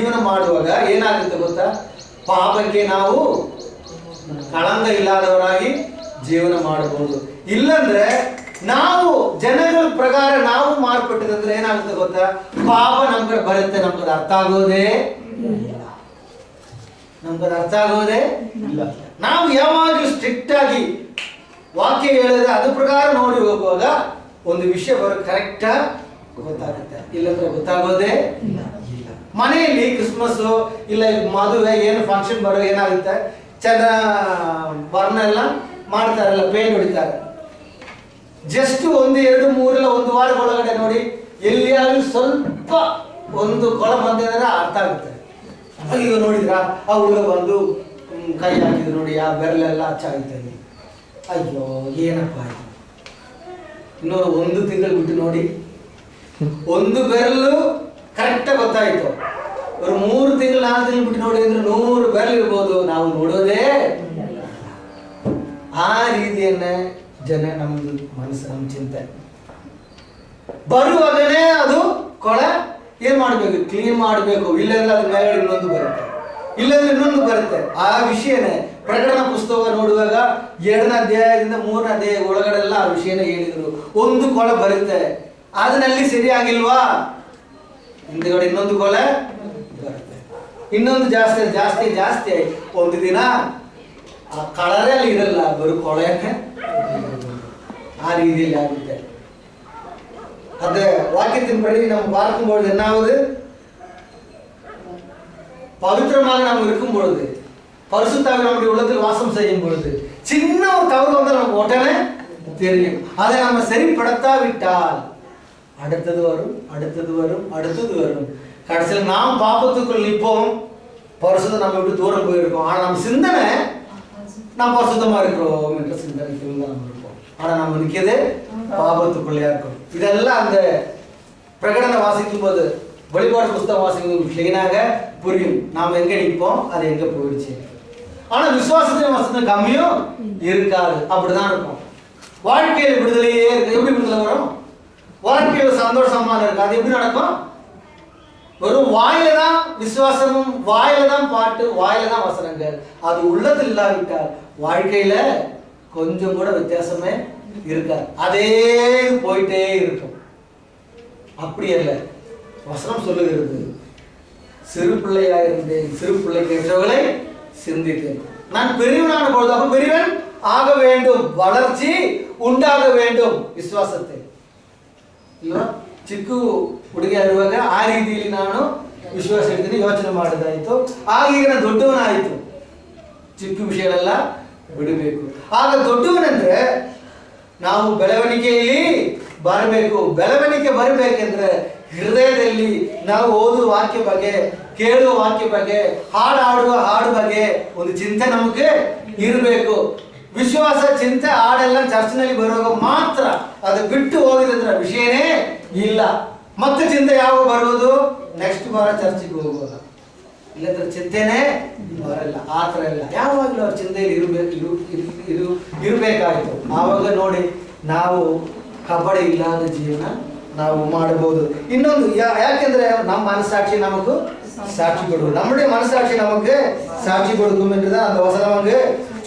ಜೀವನ ಮಾಡುವಾಗ ಏನಾಗುತ್ತೆ ಗೊತ್ತಾ, ಪಾಪಕ್ಕೆ ನಾವು ಕಳಂಕ ಇಲ್ಲದವರಾಗಿ ಜೀವನ ಮಾಡಬಹುದು. ಇಲ್ಲಂದ್ರೆ ನಾವು ಜನಗಳ ಪ್ರಕಾರ ನಾವು ಮಾರ್ಪಟ್ಟಿದ್ರೆ ಏನಾಗುತ್ತೆ ಗೊತ್ತಾ, ಪಾಪ ನಮ್ ಕಡೆ ಬರುತ್ತೆ, ನಮ್ಗೆ ಅರ್ಥ ಆಗೋದೇ ಇಲ್ಲ. ನಾವು ಯಾವಾಗಲೂ ಸ್ಟ್ರಿಕ್ಟ್ ಆಗಿ ವಾಕ್ಯ ಹೇಳಿದ್ರೆ ಅದ್ರ ಪ್ರಕಾರ ನೋಡಿ ಹೋಗುವಾಗ ಒಂದು ವಿಷಯ ಬರೋ ಕರೆಕ್ಟ್ ಗೊತ್ತಾಗುತ್ತೆ, ಇಲ್ಲಂದ್ರೆ ಗೊತ್ತಾಗೋದೇ ಇಲ್ಲ. ಮನೆಯಲ್ಲಿ ಕ್ರಿಸ್ಮಸ್ ಇಲ್ಲ ಮದುವೆ ಏನು ಫಂಕ್ಷನ್ ಬರೋ ಏನಾಗುತ್ತೆ, ಚೆನ್ನ ವರ್ಣ ಎಲ್ಲ ಮಾಡ್ತಾರಲ್ಲ, ಪೇಂಟ್ ಹೊಡಿತಾರೆ. ಜಸ್ಟ್ 1, 2, 3 1 ವಾರ ಒಳಗಡೆ ನೋಡಿ ಎಲ್ಲಿಯಾದ್ರೂ ಸ್ವಲ್ಪ ಒಂದು ಕೊಳ ಬಂದಿದ್ರೆ ಅರ್ಥ ಆಗುತ್ತೆ. ಈಗ ನೋಡಿದ್ರ ಆ ಹುಡುಗ ಬಂದು ಕೈ ಹಾಕಿದ್ರು ನೋಡಿ, ಆ ಬೆರಳೆಲ್ಲ ಹಚ್ಚಾಗುತ್ತೆ. ಅಯ್ಯೋ ಏನಪ್ಪ ಆಯ್ತು. ಇನ್ನು 1 ತಿಂಗಳು ಬಿಟ್ಟು ನೋಡಿ, 1 ಬೆರಳು ಕರೆಕ್ಟಾಗಿ ಗೊತ್ತಾಯ್ತು. ஒரு 3 ತಿಂಗಳು 4 ತಿಂಗಳು ಬಿಟ್ಟು ನೋಡಿ ಅಂದ್ರೆ 100 ಬೆರಳು ಇರ್ಬೋದು, ನಾವು ನೋಡೋದೇ. ಆ ರೀತಿಯನ್ನ ಜನ ನಮ್ದು ಮನಸ್ಸು, ನಮ್ಮ ಚಿಂತೆ ಬರುವಾಗನೇ ಅದು ಕೊಳ ಏನ್ ಮಾಡ್ಬೇಕು, ಕ್ಲೀನ್ ಮಾಡ್ಬೇಕು. ಇಲ್ಲಂದ್ರೆ ಅದ್ರ ಮೇಲೆ ಇನ್ನೊಂದು ಬರುತ್ತೆ. ಆ ವಿಷಯನೇ ಪ್ರಕಟಣಾ ಪುಸ್ತಕ ನೋಡುವಾಗ 2ನೇ ಅಧ್ಯಾಯದಿಂದ 3ನೇ ಅಧ್ಯಾಯ ಒಳಗಡೆಲ್ಲ ಆ ವಿಷಯನ ಹೇಳಿದ್ರು. ಒಂದು ಕೊಳ ಬರುತ್ತೆ, ಅದನ್ನಲ್ಲಿ ಸರಿಯಾಗಿಲ್ವಾ, ಹಿಂದುಗಡೆ ಇನ್ನೊಂದು ಕೊಳ ಬರುತ್ತೆ. ಇನ್ನೊಂದು ಜಾಸ್ತಿ ಒಂದು ದಿನ ಆ ಕಳರಲ್ಲಿ ಇರಲ್ಲ, ಬರು ಕೊಳೆಯನ್ನೇ ಆ ರೀತಿಯಲ್ಲಿ ಆಗುತ್ತೆ. அது வாக்கியத்தின்படி நம்ம பார்க்கும்பொழுது என்ன ஆகுது, பவித்திரமாக நாம் இருக்கும் பொழுது, பரிசுத்தாவின் நம்முடைய உள்ளத்தில் வாசம் செய்யும் பொழுது சின்ன ஒரு தவறு வந்து நமக்கு உடனே தெரியும். அதை நம்ம சரிப்படுத்தாவிட்டால் அடுத்தது வரும். கடைசியில் நாம் பாபத்துக்குள் நிற்போம், பரிசுத்தம் நம்ம விட்டு தூரம் போயிருக்கோம். ஆனால் நம்ம சிந்தனை நாம் பரிசுத்தமா இருக்கிறோம் என்ற சிந்தனைக்குள்ள நம்ம இருப்போம். ஆனால் நம்ம நிற்கிறது பாபத்துக்குள்ளே இருக்கும். இதெல்லாம் அந்த பிரகடனை வாசிக்கும் போது, வெளிப்பாடு புஸ்தகம் வாசிக்கும் போது கிளீனாக புரியும் நாம் எங்க நிற்போம், அது எங்க போயிடுச்சு. ஆனா விசுவாசத்தின் வசனம் கம்மியும் இருக்காது, அப்படிதான் இருக்கும். வாழ்க்கையில் விடுதலையே இருக்கு. எப்படி விடுதலை வரும்? வாழ்க்கையில் சந்தோஷமா இருக்கு, அது எப்படி நடக்கும்? வெறும் வாயில தான் விசுவாசமும், வாயில தான் பாட்டு, வாயில தான் வசனங்கள். அது உள்ளத்தில் இல்லாவிட்டால் வாழ்க்கையில கொஞ்சம் கூட வித்தியாசமே இருக்காது, அதே போயிட்டே இருக்கும். அப்படி அல்ல, வசனம் சொல்லுகிறது, சிறு பிள்ளையாயிருந்தேன், சிறு பிள்ளைக்கு ஏற்றவர்களை சிந்தித்தேன், நான் பெரியவனான பொழுது. அப்ப பெரியவன் ஆக வேண்டும், வளர்ச்சி ಉಂಟಾಗ வேண்டும் ವಿಶ್ವಾಸತೆ ಇಲ್ವಾ. ಚಿಕ್ಕ ಹುಡುಗಿ ಇರುವಾಗ ಆ ರೀತಿಯಲ್ಲಿ ನಾನು ವಿಶ್ವಾಸ ಇಡ್ತೀನಿ, ಯೋಚನೆ ಮಾಡೋದಾಯ್ತು. ಆಗ ಈಗ ನಾನು ದೊಡ್ಡವನಾಯಿತು, ಚಿಕ್ಕ ವಿಷಯಗಳೆಲ್ಲ ಬಿಡಬೇಕು. ಆಗ ದೊಡ್ಡವನಂದ್ರೆ ನಾವು ಬೆಳವಣಿಗೆಯಲ್ಲಿ ಬರಬೇಕು. ಬೆಳವಣಿಗೆ ಬರಬೇಕೆಂದ್ರೆ ಹೃದಯದಲ್ಲಿ ನಾವು ಓದುವ ವಾಕ್ಯ ಬಗ್ಗೆ, ಕೇಳುವ ವಾಕ್ಯ ಬಗ್ಗೆ, ಹಾಡುವ ಹಾಡು ಬಗ್ಗೆ ಒಂದು ಚಿಂತೆ ನಮಗೆ ಇರಬೇಕು. ವಿಶ್ವಾಸ ಚಿಂತೆ ಹಾಡೆಲ್ಲ ಚರ್ಚ್ನಲ್ಲಿ ಬರುವಾಗ ಮಾತ್ರ, ಅದು ಬಿಟ್ಟು ಹೋಗಿದ್ರೆ ವಿಷಯನೇ ಇಲ್ಲ. ಮತ್ತೆ ಚಿಂತೆ ಯಾವಾಗ ಬರುವುದು? ನೆಕ್ಸ್ಟ್ ವಾರ ಚರ್ಚಿಗೆ ಹೋಗುವಾಗ. ಇಲ್ಲಂದ್ರೆ ಚಿಂತೆನೇ ಬರಲ್ಲ, ಆ ಥರ ಇಲ್ಲ. ಯಾವಾಗಲೂ ಅವ್ರ ಚಿಂತೆಯಲ್ಲಿ ಇರಬೇಕಾಯ್ತು. ಆವಾಗ ನೋಡಿ ನಾವು ಕಬಡ ಇಲ್ಲದ ಜೀವನ ನಾವು ಮಾಡಬಹುದು. ಇನ್ನೊಂದು ಯಾಕೆಂದ್ರೆ ನಮ್ಮ மனசாட்சி நமக்கு சாட்சி கொடுக்கும், நம்முடைய மனசாட்சி நமக்கு சாட்சி கொடுக்கும் என்றுதான் அந்த வசனம் அங்கு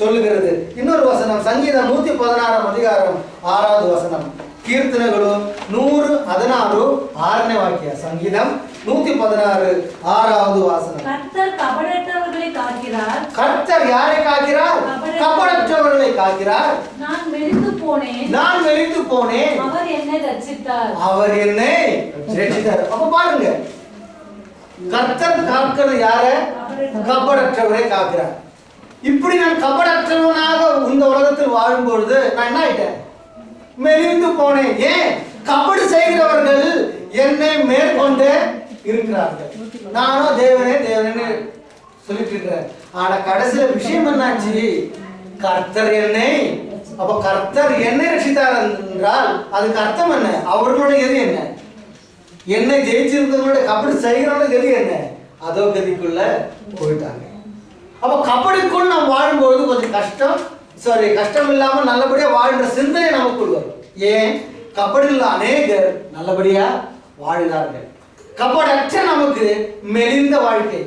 சொல்லுகிறது. இன்னொரு வசனம் சங்கீதம் 116 அதிகாரம் 6வது வசனம், ಕೀರ್ತನೆಗಳು 116 6ನೇ ವಾಕ್ಯ. ಸಂಗೀதம் 116 6வது வசனம். கர்த்தர் கபடற்றவர்களை காக்கிறார். கர்த்தர் யாரை காக்கிறார்? கபடற்றவர்களை காக்கிறார். நான் மெலிந்து போனேன், அவர் என்னை ரட்சித்தார். அப்ப பாருங்க, கர்த்தர் காக்கிறது யாரை? கபடற்றவரை காக்கிறார். இப்படி நான் கபடற்றவனாக இந்த உலகத்தில் வாழும் பொழுது நான் என்ன ஆயிட்டேன்? மெலிந்து போனேன். ஏன்? கபடு செய்கிறவர்கள் என்னை மேற்கொண்டு இருக்கிறார்கள். நானும் தேவனே சொல்லிட்டு இருக்கிறேன். ஆனா கடைசியில விஷயம் என்னாச்சு? கர்த்தர் என்னை ரட்சித்தார் என்றால் அதுக்கு அர்த்தம் என்ன? அவர்களுடைய எது என்ன? என்னை ஜெயிச்சிருந்தவங்களுடைய கபடி செய்கிறவங்களுடைய கதி என்ன? அதோ கதிக்குள்ள போயிட்டாங்க. அப்ப கபடிக்குள் நாம் வாழும்போது கொஞ்சம் கஷ்டம் இல்லாம நல்லபடியா வாழ்ற சிந்தனை நமக்குள் வரும். ஏன்? கபடியில் அநேகர் நல்லபடியா வாழ்கிறார்கள். கபடற்ற நமக்கு மெலிந்த வாழ்க்கை.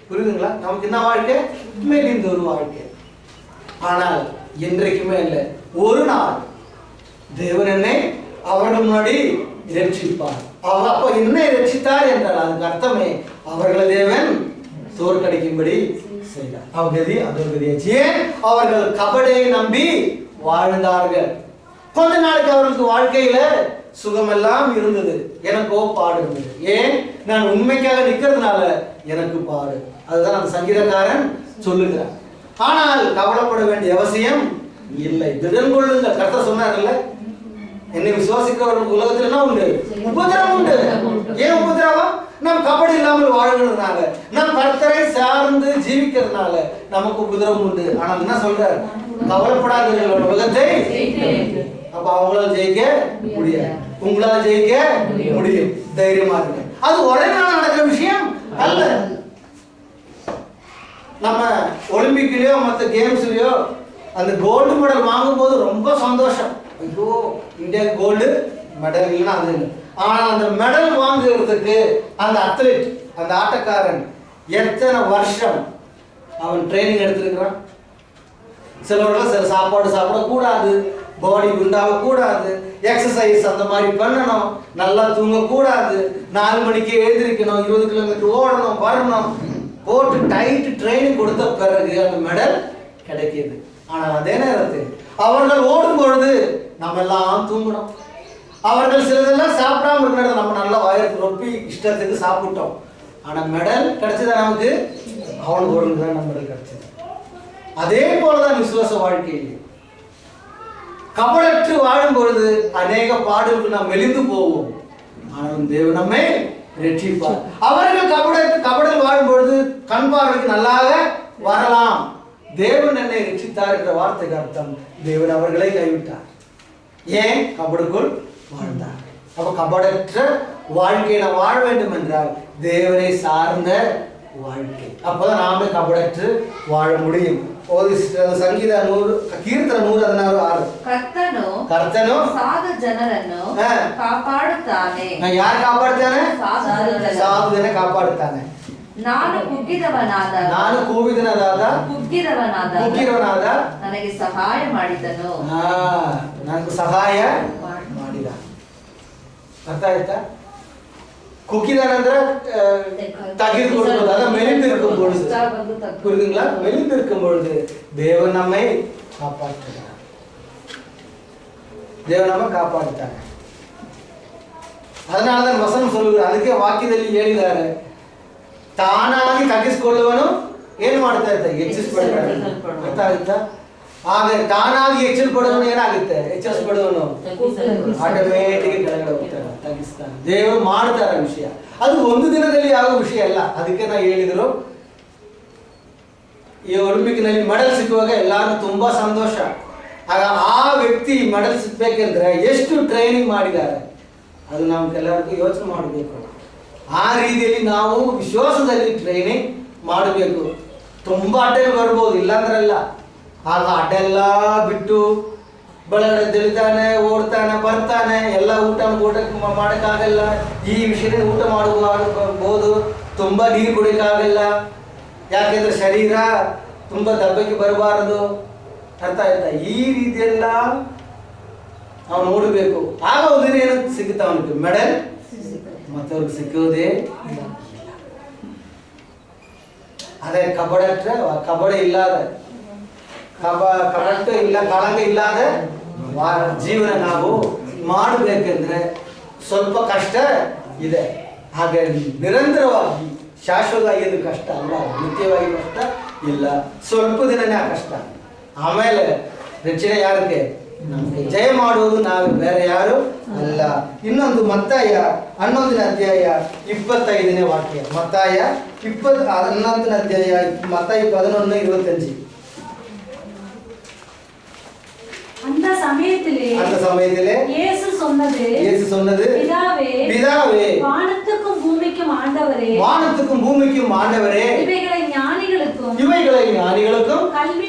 புரியுதுங்களா? நமக்கு என்ன வாழ்க்கை? மெலிந்த ஒரு வாழ்க்கை. ஆனால் என்றைக்குமே இல்லை, ஒரு நாள் தேவன் என்னை அவர்கள் முன்னாடி ரட்சிப்பார். அப்ப என்னை ரட்சித்தார் என்றால் அதுக்கு அர்த்தமே அவர்களை தேவன் தோற்கடிக்கும்படி செய்தார். அவகதி அதோகதியாச்சு. ஏன்? அவர்கள் கபடை நம்பி வாழ்ந்தார்கள். கொஞ்ச நாளைக்கு அவர்களுக்கு வாழ்க்கையில சுகமெல்லாம் இருந்தது, எனக்கோ பாடு இருந்தது. ஏன்? நான் உண்மைக்காக நிக்கிறதுனால எனக்கு பாடு. அதுதான் அந்த சங்கீதக்காரன் சொல்லுகிறார். ஆனால் கவலைப்பட வேண்டிய அவசியம் இல்லை. திடன் கொள்ளுங்கள். கர்த்தர் சொன்னார்ல, என்னை விசுவாசிக்கிறவர்களுக்கு உலகத்தில் என்ன உண்டு? உபத்திரவம் உண்டு. ஏன் உபத்திரவம்? நாம் கபடி இல்லாமல் வாழ்கிறதுனால, நாம் கர்த்தரை சார்ந்து ஜீவிக்கிறதுனால நமக்கு உபத்திரவம் உண்டு. ஆனால் என்ன சொல்றார்? கவலைப்படாதீர்கள், உலகத்தை. அப்ப அவங்களால ஜெயிக்க முடியாது, உங்களால ஜெயிக்க முடியும். தைரியமா இருக்கு. அது ஒரே நாள் நடக்கிற விஷயம் அல்ல. நம்ம ஒலிம்பிக்லயோ மற்ற கேம்ஸ்லயோ அந்த கோல்டு மெடல் வாங்கும் போது ரொம்ப சந்தோஷம். ஐயோ, இந்தியாவுக்கு கோல்டு மெடல் இல்லைன்னா அது இல்லை. ஆனால் அந்த மெடல் வாங்குறதுக்கு அந்த அத்லெட், அந்த ஆட்டக்காரன் எத்தனை வருஷம் அவன் ட்ரைனிங் எடுத்திருக்கிறான். சிலவர்கள் சில சாப்பாடு சாப்பிடக்கூடாது, பாடி குண்டாகக்கூடாது, எக்ஸசைஸ் அந்த மாதிரி பண்ணணும், நல்லா தூங்கக்கூடாது, 4 மணிக்கு எழுந்திருக்கணும், 20 கிலோமீட்டர் ஓடணும், வரணும், போட்டு டைட் ட்ரைனிங் கொடுத்த பிறகு அந்த மெடல் கிடைக்கிது. ஆனால் அதே நேரத்தில் அவர்கள் ஓடும் பொழுது நம்ம எல்லாம் தூங்கணும். அவர்கள் சிலதெல்லாம் சாப்பிடாம இருக்கிற நம்ம நல்லா வயிறு ரொப்பி இஷ்டத்துக்கு சாப்பிட்டோம். ஆனால் மெடல் கிடைச்சதா நமக்கு? அவனுக்கு ஒரு தான் மெடல் கிடைச்சது. அதே போலதான் விசுவாச வாழ்க்கையில் கபடற்று வாழும் பொழுது அநேக பாடுகளுக்கு நாம் மெலிந்து போவோம். ஆனால் தேவன் நம்மை ரட்சிப்பார். அவர்கள் கபடல் வாழும் பொழுது கண் பார்வைக்கு நல்லாக வரலாம். தேவன் என்னை ரட்சித்தார் என்ற வார்த்தைக்கு அர்த்தம் தேவன் அவர்களை கைவிட்டார். ஏன்? கபடுக்குள் வாழ்ந்தார். அப்ப கபடற்ற வாழ்க்கையை நாம் வாழ வேண்டும் என்றால் தேவனை சார்ந்த வாழ்க்கை. அப்பதான் நாம கபடற்று வாழ முடியும். ಸಂಗೀತ 100 ಕೀರ್ತನ 116 ಕರ್ತನು ಸಾಧು ಜನರನ್ನು ಕಾಪಾಡುತ್ತಾನೆ. ಯಾರು ಕಾಪಾಡ್ತಾನೆ? ಸಾಧು ಜನ ಕಾಪಾಡುತ್ತಾನೆ. ನಾನು ಕೂಗಿದನಾದ ನನಗೆ ಸಹಾಯ ಮಾಡಿದನು. ನನಗೆ ಸಹಾಯ ಮಾಡಿದ. ಅರ್ಥ ಆಯ್ತಾ? குக்கிதானன்ற தகிர் கொடுப்பது, அதான் மெலிந்திருக்கும் பொழுது. புரியுதுங்களா? மெலிந்திருக்கும் பொழுது தேவன் நம்மை காப்பாற்றுகிறார். தேவன் நம்ம காப்பாற்றுட்டாங்க. அதனாலதான் வசனம் சொல்லுகிறார். ಅದಕ್ಕೆ ವಾಕ್ಯದಲ್ಲಿ ಹೇಳಿದ್ದಾರೆ, ತಾನಾಗಿ ತಗ್ಗಿಸಿಕೊಳ್ಳುವನು ಏನು ಮಾಡ್ತಾ ಇರ್ತಾರೆ? ಹೆಚ್ಚಿಸಲ್ಪಡ್ತಾನೆ. ಅರ್ಥ ಆಗುತ್ತಾ? ಆಗ ತಾನಾಗಿ ಹೆಚ್ಚಲ್ಪಡುವನು ಏನಾಗುತ್ತೆ? ಹೆಚ್ಚಿಸಲ್ಪಡುವನು ಆಟೋಮೇಟಿಕ್ ಕೆಳಗಡೆ ಹೋಗ್ತಾನೆ, ತಗ್ಗಿಸ್ತಾನೆ. ದೇವರು ಮಾಡ್ತಾರೆ ವಿಷಯ. ಅದು ಒಂದು ದಿನದಲ್ಲಿ ಆಗುವ ವಿಷಯ ಅಲ್ಲ. ಅದಕ್ಕೆ ನಾ ಹೇಳಿದ್ರು, ಈ ಒಲಿಂಪಿಕ್ನಲ್ಲಿ ಮೆಡಲ್ ಸಿಕ್ಕುವಾಗ ಎಲ್ಲಾರು ತುಂಬಾ ಸಂತೋಷ. ಆಗ ಆ ವ್ಯಕ್ತಿ ಮೆಡಲ್ ಸಿಗ್ಬೇಕೆಂದ್ರೆ ಎಷ್ಟು ಟ್ರೈನಿಂಗ್ ಮಾಡಿದ್ದಾರೆ ಅದು ನಮ್ಗೆಲ್ಲರಿಗೂ ಯೋಚನೆ ಮಾಡಬೇಕು. ಆ ರೀತಿಯಲ್ಲಿ ನಾವು ವಿಶ್ವಾಸದಲ್ಲಿ ಟ್ರೈನಿಂಗ್ ಮಾಡಬೇಕು. ತುಂಬಾ ಅಡ್ಡ ಬರ್ಬೋದು, ಇಲ್ಲಾಂದ್ರಲ್ಲ. ಆಗ ಅಡ್ಡೆಲ್ಲ ಬಿಟ್ಟು ಬೆಳಗಡೆ ತಿಳಿತಾನೆ, ಓಡ್ತಾನೆ, ಬರ್ತಾನೆ, ಎಲ್ಲ ಊಟ ಮಾಡೋಕ್ಕಾಗಲ್ಲ. ಈ ವಿಷಯದಲ್ಲಿ ಊಟ ಮಾಡಬಹುದು, ತುಂಬಾ ನೀರು ಕುಡಿಯೋಕ್ಕಾಗಲ್ಲ. ಯಾಕೆಂದ್ರೆ ಶರೀರ ತುಂಬಾ ದಬ್ಬಕ್ಕೆ ಬರಬಾರದು. ಅರ್ಥ ಆಯ್ತಾ? ಈ ರೀತಿಯೆಲ್ಲ ನಾವು ನೋಡಬೇಕು. ಆಗ ಒಂದಿನ ಏನು ಸಿಗುತ್ತ ಅವನಿಗೆ ಮೆಡಲ್, ಮತ್ತೆ ಅವ್ರಿಗೆ ಸಿಕ್ಕೋದೇ. ಅದೇ ಕಬಡಟ್ರೆ ಕಬಡ್ಡಿ ಇಲ್ಲದ ಕಬಡ್ಡಿ ಇಲ್ಲ, ಕಳಂಗ ಇಲ್ಲದ ಜೀವನ ನಾವು ಮಾಡಬೇಕೆಂದ್ರೆ ಸ್ವಲ್ಪ ಕಷ್ಟ ಇದೆ. ಹಾಗೆ ನಿರಂತರವಾಗಿ ಶಾಶ್ವತವಾಗಿ ಇದು ಕಷ್ಟ ಅಲ್ಲ, ನಿತ್ಯವಾಗಿ ಕಷ್ಟ ಇಲ್ಲ, ಸ್ವಲ್ಪ ದಿನನೇ ಆ ಕಷ್ಟ. ಆಮೇಲೆ ರಕ್ಷಣೆ ಯಾರಿಗೆ? ನಮಗೆ. ಜಯ ಮಾಡುವುದು ನಾವು, ಬೇರೆ ಯಾರು ಅಲ್ಲ. ಇನ್ನೊಂದು ಮತ್ತಾಯ 11ನೇ ಅಧ್ಯಾಯ 25ನೇ ವಾಕ್ಯ. ಮತ್ತಾಯ 11ನೇ ಅಧ್ಯಾಯ ಮತ್ತಾಯ 11:25. அந்த சமயத்திலே இயேசு சொன்னது பிதாவே வானத்துக்கும் பூமிக்கும் ஆண்டவரே இவைகளை ஞானிகளுக்கும் கல்வி